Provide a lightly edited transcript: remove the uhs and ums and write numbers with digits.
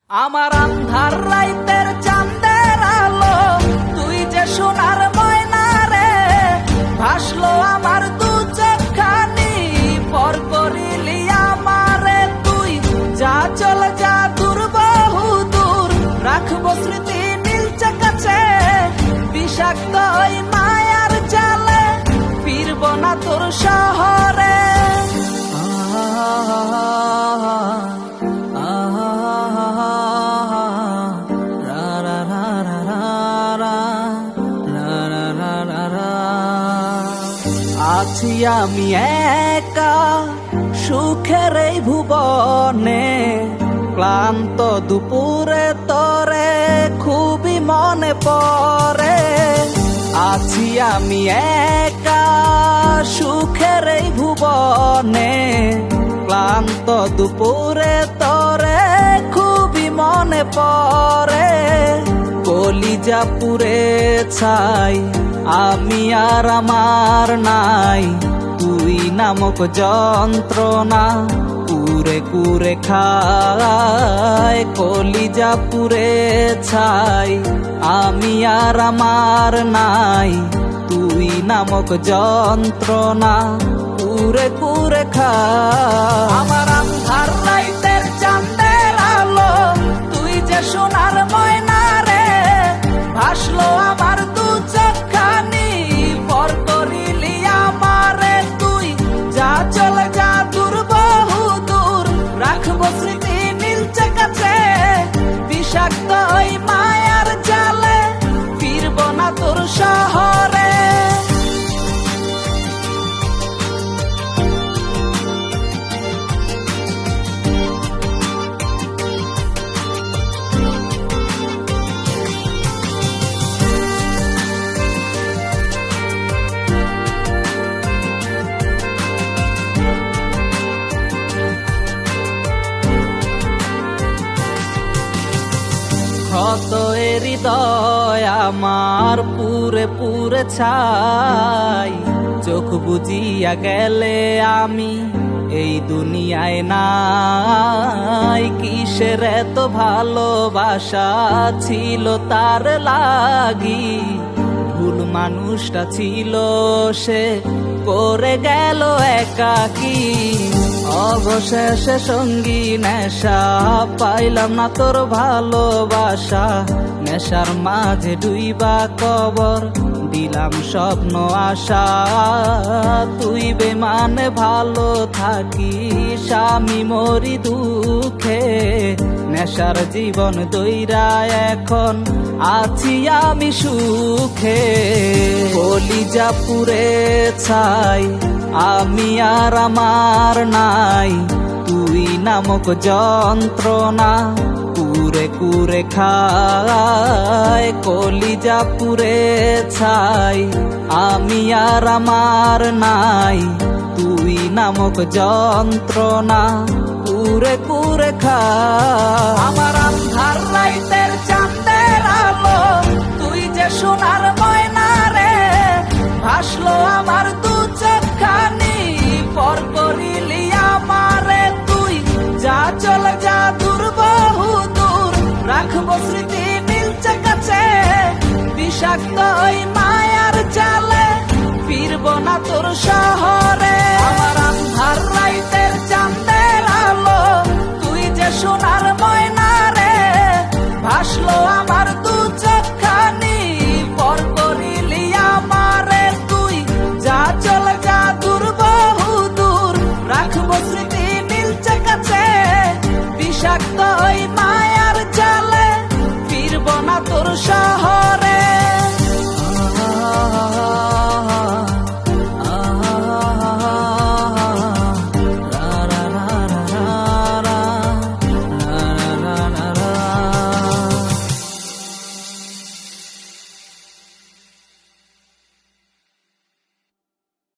আমার আন্ধার রাইতের চাঁদের আলো, তুই যে সোনার ময়না রে, ভাসলো আমার দু চোখখানি, পর করিলি আমারে তুই। যা চলে যা দূর বহু দূর, রাখবো স্মৃতি নীলচে কাছে, বিষাক্ত ওই মায়ার জালে, ফিরব না তোর শহরে। আছি আমি একা সুখের এই ভুবনে, ক্লান্ত দুপুরে তোরে খুবই মনে পড়ে। আছি আমি একা সুখের এই ভুবনে, ক্লান্ত দুপুরে তোরে খুবই মনে পড়ে। কলিজা পুড়ে ছাই আমি আর আমার নাই, তুই নামক যন্ত্রণা কুরে কুরে খায়। কলিজা পুড়ে ছাই আমি আর আমার নাই, তুই নামক যন্ত্রণা কুরে কুরে খায়। আমার আন্ধার রাইতের চাঁদের আলো, তুই যে সোনার ময়না রে, ভাসলো আমার দু চোখখানি, পর করিলি আমারে তুই। যা চলে যা দূর বহু দূর, রাখবো স্মৃতি নীলচে কাছে, বিষাক্ত ওই মায়ার জালে, ফিরব না তোর শহরে। ক্ষত হৃদয় আমার পুরে পুরে ছাই, চোখ বুজিয়া গেলে আমি এই দুনিয়ায় নাই। কিসের এত ভালোবাসা ছিল তার লাগি, ভুল মানুষটা ছিল সে, করে গেল একাকী। অবশেষে সঙ্গী নেশা, পাইলাম না তোর ভালোবাসা, নেশার মাঝে ডুইবা কবর দিলাম স্বপ্ন আশা। তুই বেমানে ভালো থাকিস, আমি মরি দুঃখে, নেশার জীবন দইরা এখন আছি আমি সুখে। কলিজা পুড়ে ছাই আমি আর আমার নাই, তুই নামক যন্ত্রণা কুরে কুরে খায়। কলিজা পুড়ে ছাই আমি আর আমার নাই, তুই নামক যন্ত্রণা কুরে কুরে খায়।